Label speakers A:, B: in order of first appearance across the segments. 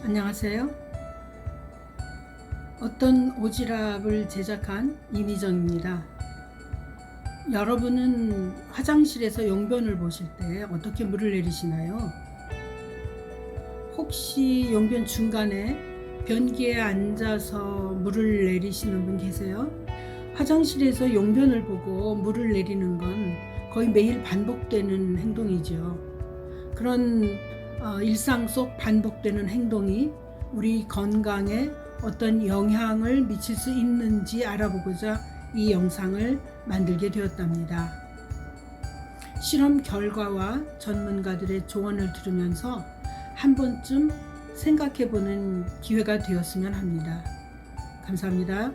A: 안녕하세요. 어떤 오지랖을 제작한 이미정입니다. 여러분은 화장실에서 용변을 보실 때 어떻게 물을 내리시나요? 혹시 용변 중간에 변기에 앉아서 물을 내리시는 분 계세요? 화장실에서 용변을 보고 물을 내리는 건 거의 매일 반복되는 행동이죠. 그런 일상 속 반복되는 행동이 우리 건강에 어떤 영향을 미칠 수 있는지 알아보고자 이 영상을 만들게 되었답니다. 실험 결과와 전문가들의 조언을 들으면서 한 번쯤 생각해보는 기회가 되었으면 합니다. 감사합니다.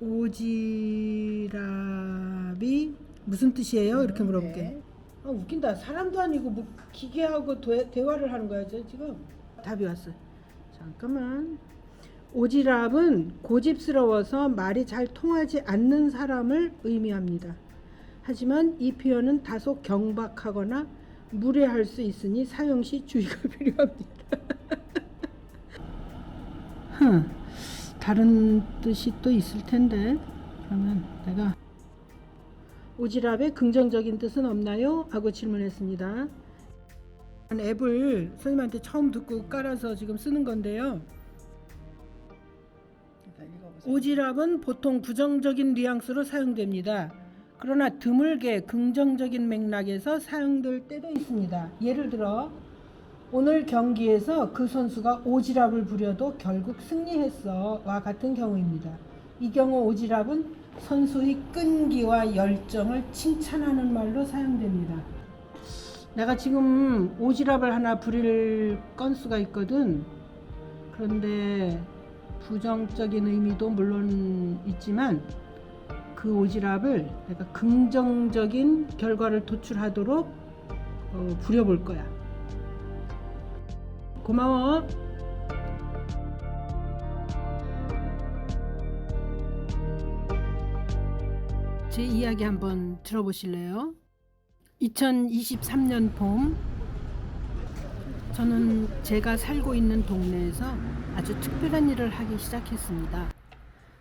A: 오지랖이 무슨 뜻이에요? 이렇게 물어볼게.
B: 네.
A: 웃긴다. 사람도 아니고 뭐 기계하고 대화를 하는 거야 지금. 답이 왔어요. 잠깐만. 오지랖은 고집스러워서 말이 잘 통하지 않는 사람을 의미합니다. 하지만 이 표현은 다소 경박하거나 무례할 수 있으니 사용 시 주의가 필요합니다. 다른 뜻이 또 있을 텐데, 그러면 내가 오지랖의 긍정적인 뜻은 없나요? 하고 질문했습니다. 앱을 선생님한테 처음 듣고 깔아서 지금 쓰는 건데요. 오지랖은 보통 부정적인 뉘앙스로 사용됩니다. 그러나 드물게 긍정적인 맥락에서 사용될 때도 있습니다. 예를 들어 오늘 경기에서 그 선수가 오지랖을 부려도 결국 승리했어 와 같은 경우입니다. 이 경우 오지랖은 선수의 끈기와 열정을 칭찬하는 말로 사용됩니다. 내가 지금 오지랖을 하나 부릴 건수가 있거든. 그런데 부정적인 의미도 물론 있지만 그 오지랖을 내가 긍정적인 결과를 도출하도록 부려볼 거야. 고마워. 제 이야기 한번 들어보실래요? 2023년 봄, 저는 제가 살고 있는 동네에서 아주 특별한 일을 하기 시작했습니다.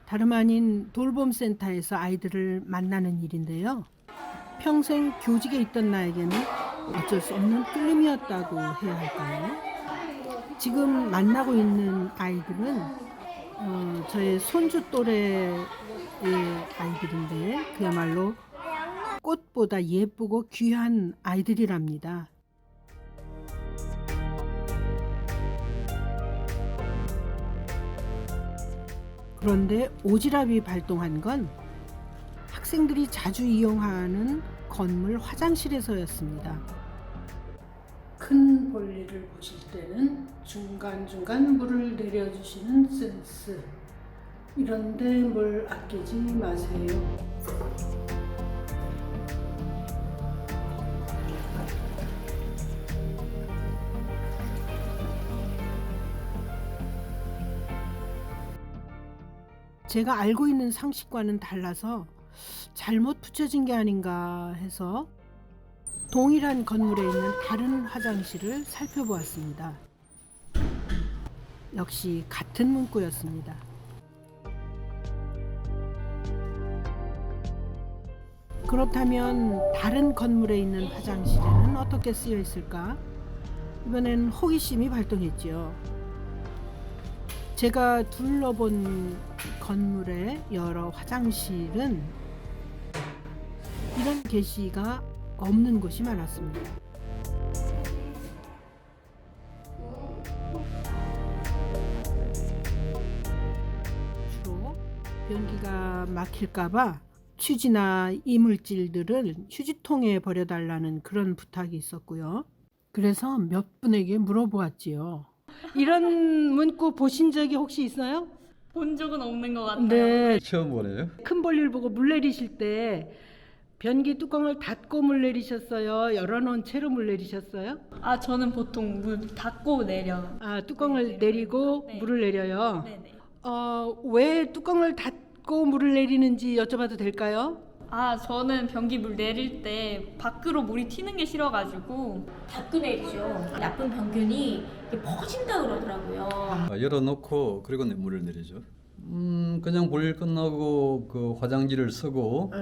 A: 다름 아닌 돌봄센터에서 아이들을 만나는 일인데요. 평생 교직에 있던 나에게는 어쩔 수 없는 끌림이었다고 해야 할까요? 지금 만나고 있는 아이들은 저의 손주 또래의 아이들인데 그야말로 꽃보다 예쁘고 귀한 아이들이랍니다. 그런데 오지랖이 발동한 건 학생들이 자주 이용하는 건물 화장실에서였습니다. 큰 볼일을 보실 때는 중간중간 물을 내려주시는 센스. 이런데 물 아끼지 마세요. 제가 알고 있는 상식과는 달라서 잘못 붙여진 게 아닌가 해서 동일한 건물에 있는 다른 화장실을 살펴보았습니다. 역시 같은 문구였습니다. 그렇다면 다른 건물에 있는 화장실에는 어떻게 쓰여 있을까? 이번엔 호기심이 발동했죠. 제가 둘러본 건물의 여러 화장실은 이런 게시가 없는 곳이 많았습니다. 주로 변기가 막힐까봐 휴지나 이물질들을 휴지통에 버려달라는 그런 부탁이 있었고요. 그래서 몇 분에게 물어보았지요. 이런 문구 보신 적이 혹시 있어요?
B: 본 적은 없는 것 같아요.
A: 네.
C: 처음 보네요.
A: 큰 볼일 보고 물 내리실 때 변기 뚜껑을 닫고 물 내리셨어요? 열어놓은 채로 물 내리셨어요?
B: 아, 저는 보통 물 닫고 내려.
A: 아, 뚜껑을 내리고
B: 네.
A: 물을 내려요?
B: 네네.
A: 왜 뚜껑을 닫고 물을 내리는지 여쭤봐도 될까요?
B: 아, 저는 변기 물 내릴 때 밖으로 물이 튀는 게 싫어가지고.
C: 닫고 내리죠. 나쁜 병균이 이게 퍼진다 그러더라고요.
D: 열어놓고 그리고 물을 내리죠. 그냥 볼일 끝나고 그 화장지를 쓰고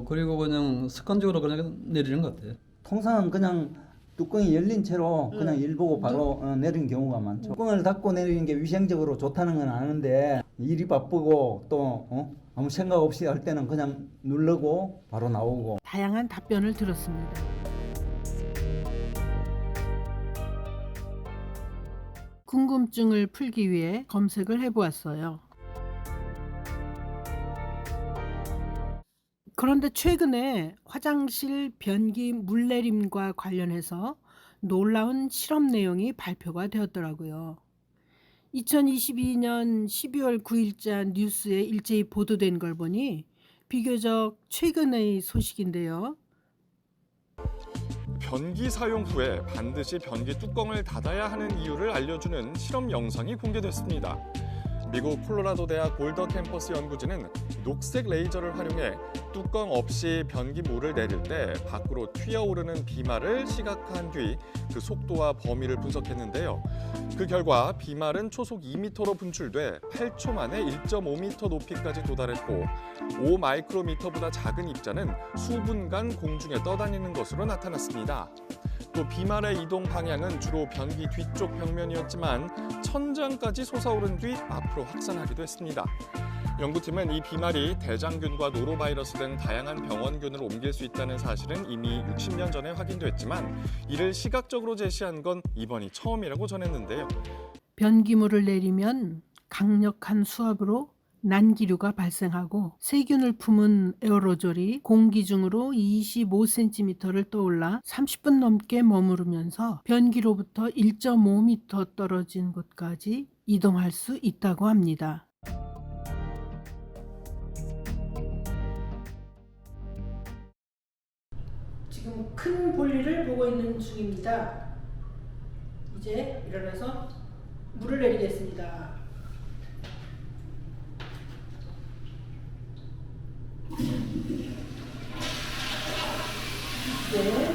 D: 그리고 그냥 습관적으로 그냥 내리는 것 같아요.
E: 통상은 그냥 뚜껑이 열린 채로 그냥 일 보고 바로 내리는 경우가 많죠. 뚜껑을 닫고 내리는 게 위생적으로 좋다는 건 아는데 일이 바쁘고 또 아무 생각 없이 할 때는 그냥 누르고 바로 나오고.
A: 다양한 답변을 들었습니다. 궁금증을 풀기 위해 검색을 해보았어요. 그런데 최근에 화장실 변기 물내림과 관련해서 놀라운 실험 내용이 발표가 되었더라고요. 2022년 12월 9일자 뉴스에 일제히 보도된 걸 보니 비교적 최근의 소식인데요.
F: 변기 사용 후에 반드시 변기 뚜껑을 닫아야 하는 이유를 알려주는 실험 영상이 공개됐습니다. 미국 콜로라도 대학 볼더 캠퍼스 연구진은 녹색 레이저를 활용해 뚜껑 없이 변기 물을 내릴 때 밖으로 튀어오르는 비말을 시각화한 뒤 그 속도와 범위를 분석했는데요. 그 결과 비말은 초속 2m로 분출돼 8초 만에 1.5m 높이까지 도달했고 5마이크로미터보다 작은 입자는 수분간 공중에 떠다니는 것으로 나타났습니다. 또 비말의 이동 방향은 주로 변기 뒤쪽 벽면이었지만 천장까지 솟아오른 뒤 앞으로 확산하기도 했습니다. 연구팀은 이 비말이 대장균과 노로바이러스 등 다양한 병원균을 옮길 수 있다는 사실은 이미 60년 전에 확인됐지만 이를 시각적으로 제시한 건 이번이 처음이라고 전했는데요.
A: 변기물을 내리면 강력한 수압으로 난기류가 발생하고 세균을 품은 에어로졸이 공기 중으로 25cm를 떠올라 30분 넘게 머무르면서 변기로부터 1.5m 떨어진 곳까지 이동할 수 있다고 합니다. 지금 큰 볼일을 보고 있는 중입니다. 이제 일어나서 물을 내리겠습니다. 이제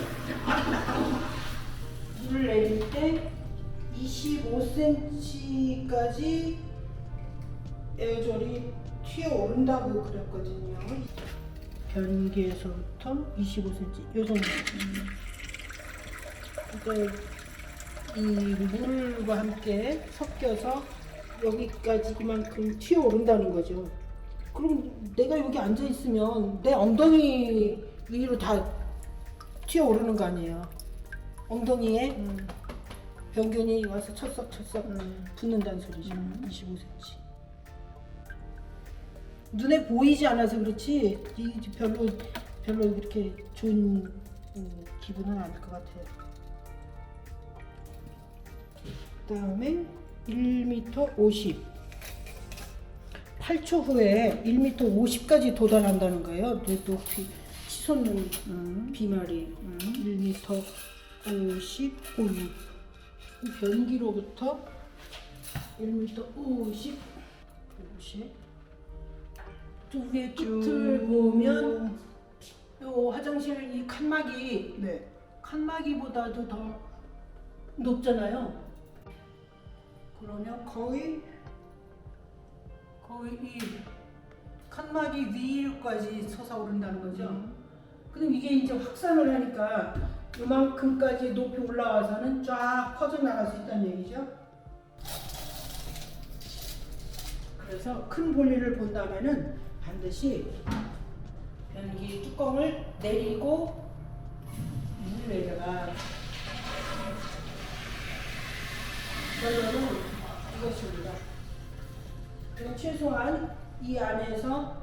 A: 물을 내릴 때 25cm까지 에어졸이 튀어오른다고 그랬거든요. 변기에서부터 25cm 요 정도. 그러니까 이 물과 함께 섞여서 여기까지 이만큼 튀어오른다는 거죠. 그럼 내가 여기 앉아 있으면 내 엉덩이 위로 다 튀어오르는 거 아니에요. 엉덩이에 병균이 와서 철썩철썩 붙는다는 소리죠. 25cm. 눈에 보이지 않아서 그렇지 별로 그렇게 좋은 기분은 아닐 것 같아요. 그다음에 1m 50. 8초 후에 1m 50까지 도달한다는 거예요. 높이 치솟는 비말이 1m 50, 50. 변기로부터 1m 50, 50. 또 위에 끝을 보면 요 화장실 이 칸막이 칸막이보다도 더 높잖아요. 그러면 거의 이 칸막이 위로까지 솟아오른다는 거죠. 그럼 이게 이제 확산을 하니까 요만큼까지 높이 올라와서는 쫙 퍼져나갈 수 있다는 얘기죠. 그래서 큰 볼일을 본다면은 반드시 변기 뚜껑을 내리고 물을 내려가. 결론은 이것입니다. 그럼 최소한 이 안에서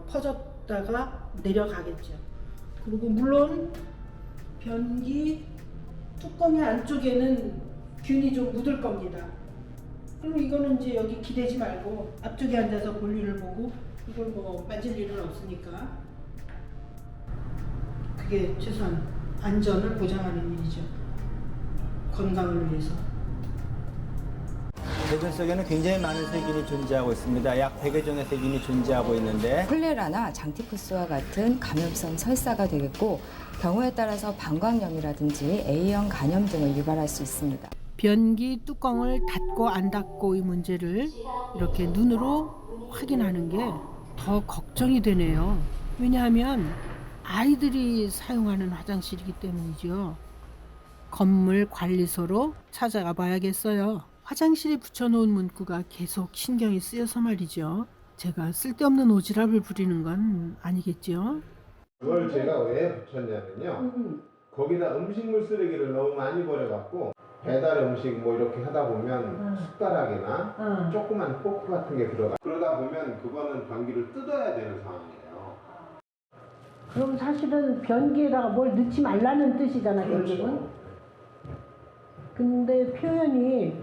A: 퍼졌다가 내려가겠죠. 그리고 물론 변기 뚜껑의 안쪽에는 균이 좀 묻을 겁니다. 그럼 이거는 이제 여기 기대지 말고 앞쪽에 앉아서 볼일을 보고 이걸 뭐 만질 일은 없으니까 그게 최소한 안전을 보장하는 일이죠. 건강을 위해서.
G: 대변 속에는 굉장히 많은 세균이 존재하고 있습니다. 약 100여 종의 세균이 존재하고 있는데
H: 콜레라나 장티푸스와 같은 감염성 설사가 되겠고 경우에 따라서 방광염이라든지 A형 간염 등을 유발할 수 있습니다.
A: 변기 뚜껑을 닫고 안 닫고의 문제를 이렇게 눈으로 확인하는 게 더 걱정이 되네요. 왜냐하면 아이들이 사용하는 화장실이기 때문이죠. 건물 관리소로 찾아가 봐야겠어요. 화장실에 붙여놓은 문구가 계속 신경이 쓰여서 말이죠. 제가 쓸데없는 오지랖을 부리는 건 아니겠죠?
I: 그걸 제가 왜 붙였냐면요. 거기다 음식물 쓰레기를 너무 많이 버려갖고 배달 음식 뭐 이렇게 하다 보면 숟가락이나 조그만 포크 같은 게 들어가. 그러다 보면 그거는 변기를 뜯어야 되는 상황이에요.
A: 그럼 사실은 변기에다가 뭘 넣지 말라는 뜻이잖아, 결국은. 근데 표현이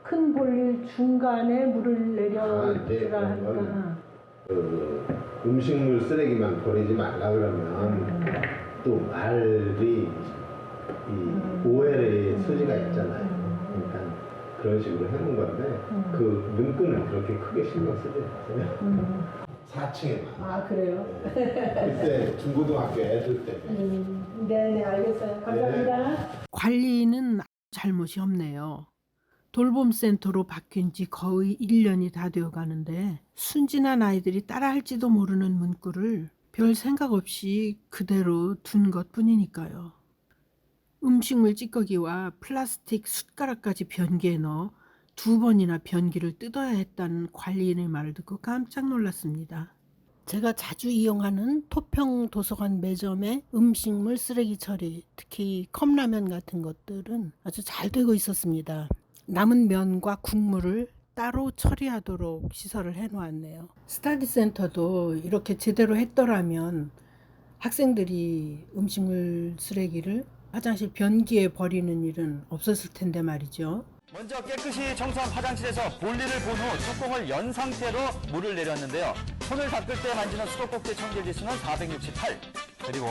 A: 큰 볼일 중간에 물을 내려주라 하니까.
I: 음식물 쓰레기만 버리지 말라 그러면 또 말이 이 오해의 소지가 있잖아요. 그러니까 그런 식으로 해놓은 건데 그 문구는 그렇게 크게 신경 쓰지 않았어요. 4층에만.
A: 아, 그래요?
I: 그때 중고등학교 애들 때문에.
A: 네, 알겠어요. 감사합니다. 관리는 잘못이 없네요. 돌봄센터로 바뀐 지 거의 1년이 다 되어 가는데 순진한 아이들이 따라할지도 모르는 문구를 별 생각 없이 그대로 둔 것뿐이니까요. 음식물 찌꺼기와 플라스틱 숟가락까지 변기에 넣어 2번이나 변기를 뜯어야 했다는 관리인의 말을 듣고 깜짝 놀랐습니다. 제가 자주 이용하는 토평 도서관 매점의 음식물 쓰레기 처리, 특히 컵라면 같은 것들은 아주 잘 되고 있었습니다. 남은 면과 국물을 따로 처리하도록 시설을 해놓았네요. 스터디센터도 이렇게 제대로 했더라면 학생들이 음식물 쓰레기를 화장실 변기에 버리는 일은 없었을 텐데 말이죠.
G: 먼저 깨끗이 청소한 화장실에서 볼일을 본 후 뚜껑을 연 상태로 물을 내렸는데요. 손을 닦을 때 만지는 수도꼭지 청결 지수는 468, 그리고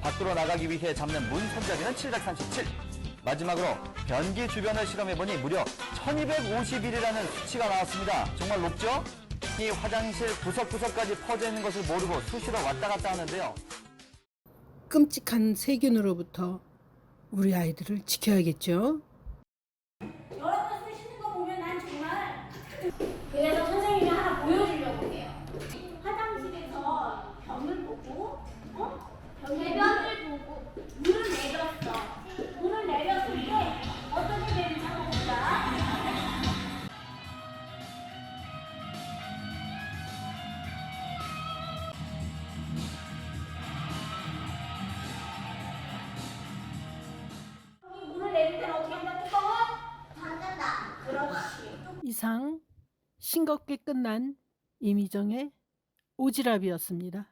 G: 밖으로 나가기 위해 잡는 문 손잡이는 737. 마지막으로 변기 주변을 실험해보니 무려 1251이라는 수치가 나왔습니다. 정말 높죠? 이 화장실 구석구석까지 퍼져 있는 것을 모르고 수시로 왔다 갔다 하는데요.
A: 끔찍한 세균으로부터 우리 아이들을 지켜야겠죠.
C: 여러분 쓰시는 거 보면 난 정말 그래서 선생님이 하나 보여주려고 해요. 화장실에서 병을 보고 배변을 보고 물을 내렸어. 물을 내렸을 때 어떻게 되는지 한번 보자. 물을 내릴 때는 어떻게 한다? 뚜껑을 닫는다. 그렇지.
A: 이상 싱겁게 끝난 이미정의 오지랖이었습니다.